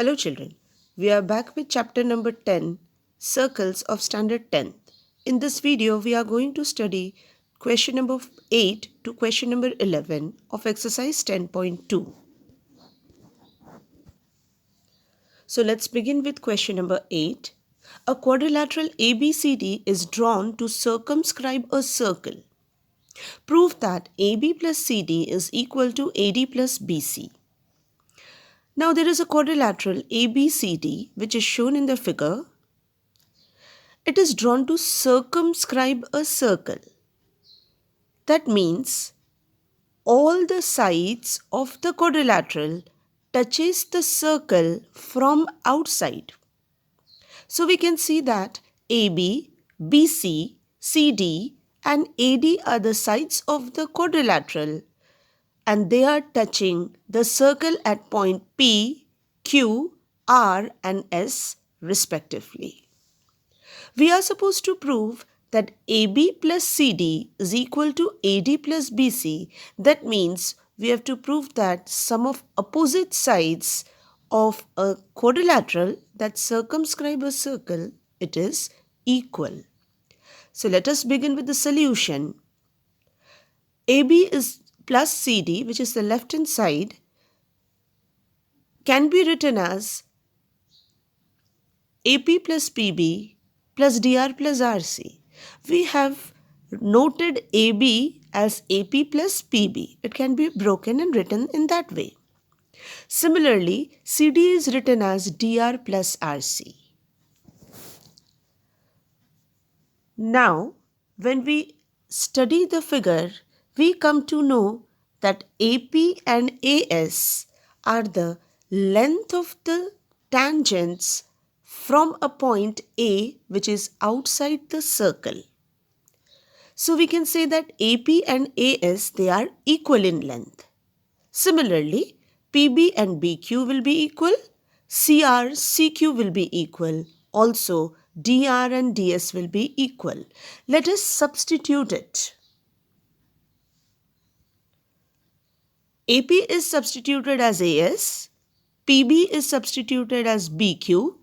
Hello children, we are back with chapter number 10, Circles of Standard 10th. In this video, we are going to study question number 8 to question number 11 of exercise 10.2. So let's begin with question number 8. A quadrilateral ABCD is drawn to circumscribe a circle. Prove that AB plus CD is equal to AD plus BC. Now there is a quadrilateral ABCD which is shown in the figure. It is drawn to circumscribe a circle. That means all the sides of the quadrilateral touches the circle from outside. So we can see that AB, BC, CD and AD are the sides of the quadrilateral and they are touching the circle at point P, Q, R and S respectively. We are supposed to prove that AB plus CD is equal to AD plus BC. That means we have to prove that sum of opposite sides of a quadrilateral that circumscribe a circle, it is equal. So let us begin with the solution. AB is plus CD, which is the left hand side, can be written as AP plus PB plus DR plus RC. We have noted AB as AP plus PB. It can be broken and written in that way. Similarly, CD is written as DR plus RC. Now, when we study the figure, we come to know that AP and AS are the length of the tangents from a point A which is outside the circle. So we can say that AP and AS, they are equal in length. Similarly, PB and BQ will be equal, CR, CQ will be equal. Also, DR and DS will be equal. Let us substitute it. AP is substituted as AS, PB is substituted as BQ,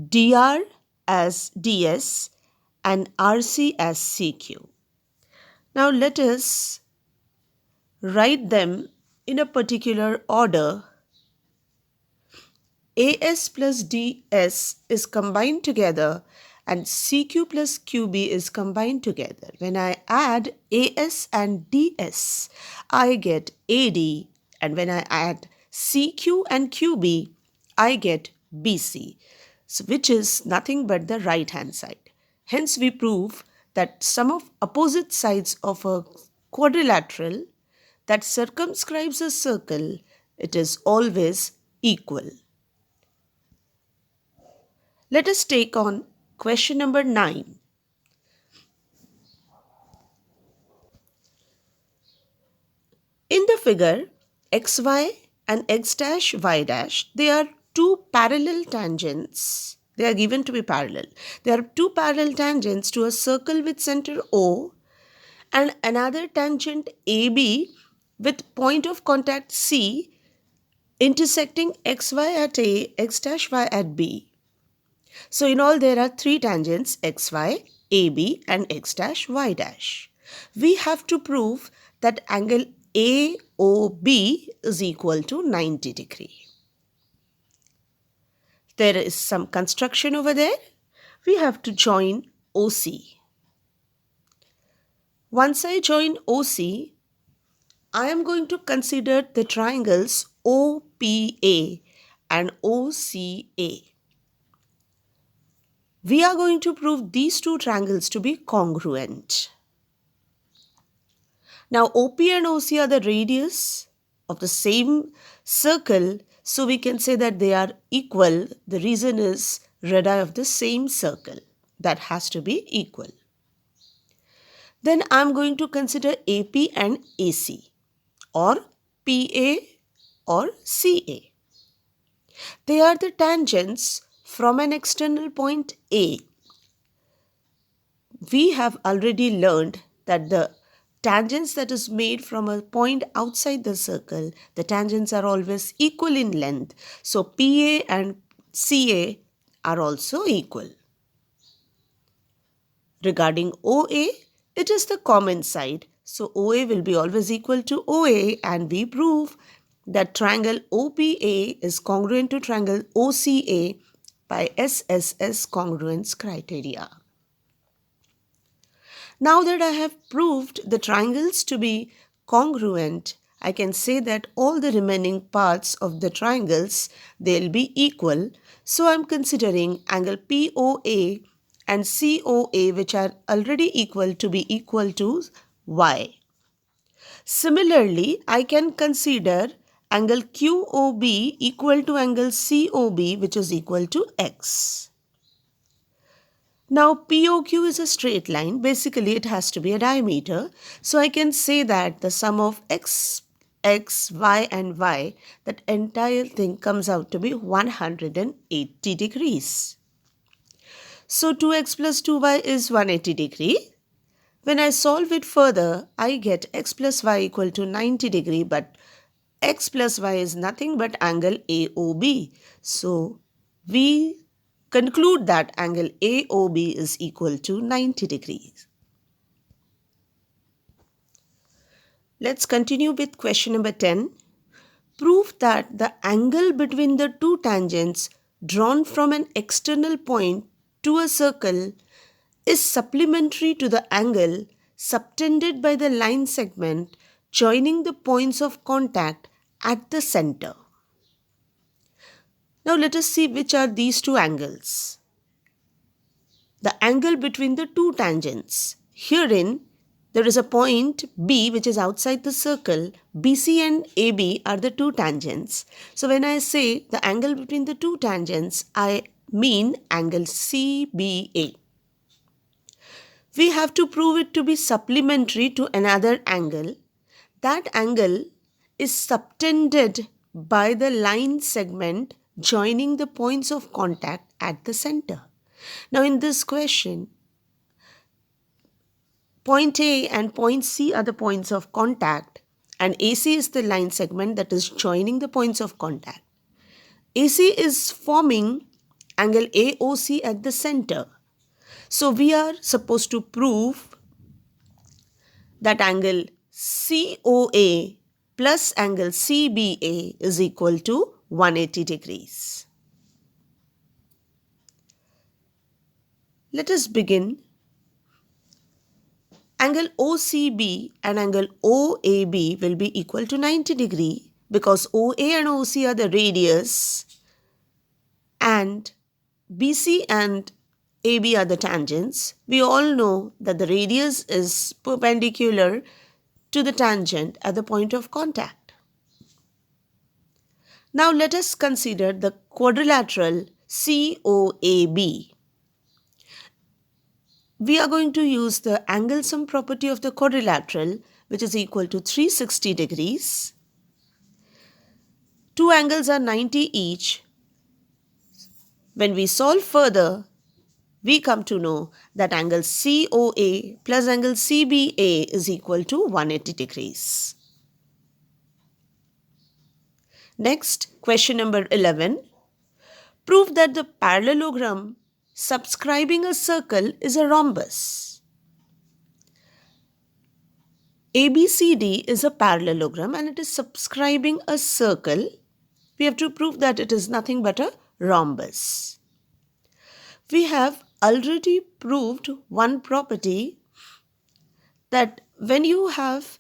DR as DS and RC as CQ. Now let us write them in a particular order. AS plus DS is combined together and CQ plus QB is combined together. When I add AS and DS, I get AD, and when I add CQ and QB, I get BC, so which is nothing but the right hand side. Hence we prove that sum of opposite sides of a quadrilateral that circumscribes a circle, it is always equal. Let us take on question number 9. In the figure, xy and x dash y dash, they are two parallel tangents. They are given to be parallel. There are two parallel tangents to a circle with center O and another tangent AB with point of contact C intersecting xy at A, x dash y at B. So in all there are three tangents xy, AB and x dash y dash. We have to prove that angle AOB is equal to 90 degree. There is some construction over there. We have to join OC. Once I join OC, I am going to consider the triangles OPA and OCA. We are going to prove these two triangles to be congruent. Now OP and OC are the radius of the same circle, so we can say that they are equal. The reason is radii of the same circle. That has to be equal. Then I am going to consider AP and AC or PA or CA. They are the tangents from an external point A. We have already learned that the tangents that is made from a point outside the circle, the tangents are always equal in length. So PA and CA are also equal. Regarding OA, it is the common side. So OA will be always equal to OA, and we prove that triangle OPA is congruent to triangle OCA by SSS congruence criteria. Now that I have proved the triangles to be congruent, I can say that all the remaining parts of the triangles, they'll be equal. So I'm considering angle POA and COA, which are already equal, to be equal to y. Similarly, I can consider angle QOB equal to angle COB, which is equal to x. Now POQ is a straight line. Basically, it has to be a diameter. So I can say that the sum of x, y and y, that entire thing comes out to be 180 degrees. So 2x plus 2y is 180 degree. When I solve it further, I get x plus y equal to 90 degree, but x plus y is nothing but angle AOB. So we conclude that angle AOB is equal to 90 degrees. Let's continue with question number 10. Prove that the angle between the two tangents drawn from an external point to a circle is supplementary to the angle subtended by the line segment joining the points of contact at the center. Now let us see which are these two angles. The angle between the two tangents. Herein, there is a point B which is outside the circle. BC and AB are the two tangents. So when I say the angle between the two tangents, I mean angle CBA. We have to prove it to be supplementary to another angle. That angle is subtended by the line segment joining the points of contact at the center. Now in this question, point A and point C are the points of contact, and AC is the line segment that is joining the points of contact. AC is forming angle AOC at the center. So we are supposed to prove that angle COA plus angle CBA is equal to 180 degrees. Let us begin. Angle OCB and angle OAB will be equal to 90 degree because OA and OC are the radius and BC and AB are the tangents. We all know that the radius is perpendicular to the tangent at the point of contact. Now let us consider the quadrilateral COAB. We are going to use the angle sum property of the quadrilateral, which is equal to 360 degrees. Two angles are 90 each. When we solve further, we come to know that angle COA plus angle CBA is equal to 180 degrees. Next, question number 11. Prove that the parallelogram subscribing a circle is a rhombus. ABCD is a parallelogram and it is subscribing a circle. We have to prove that it is nothing but a rhombus. We have already proved one property, that when you have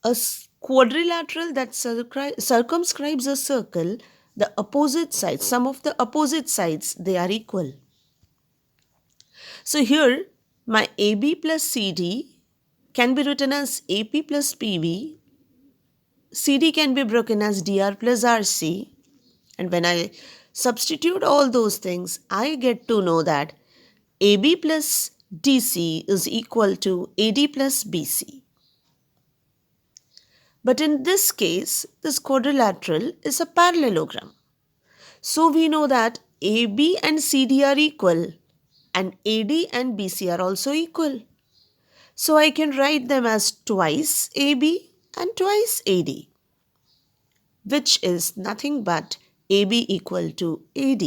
a quadrilateral that circumscribes a circle, the opposite sides, some of the opposite sides, they are equal. So here my AB plus CD can be written as AP plus PB, CD can be broken as DR plus RC, and when I substitute all those things, I get to know that AB plus DC is equal to AD plus BC. But in this case, this quadrilateral is a parallelogram. So we know that AB and CD are equal and AD and BC are also equal. So I can write them as twice AB and twice AD, which is nothing but AB equal to AD.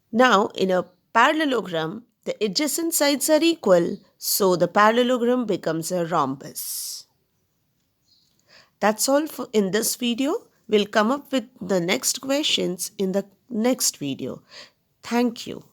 Now, in a parallelogram, the adjacent sides are equal, so the parallelogram becomes a rhombus. That's all for in this video. We'll come up with the next questions in the next video. Thank you.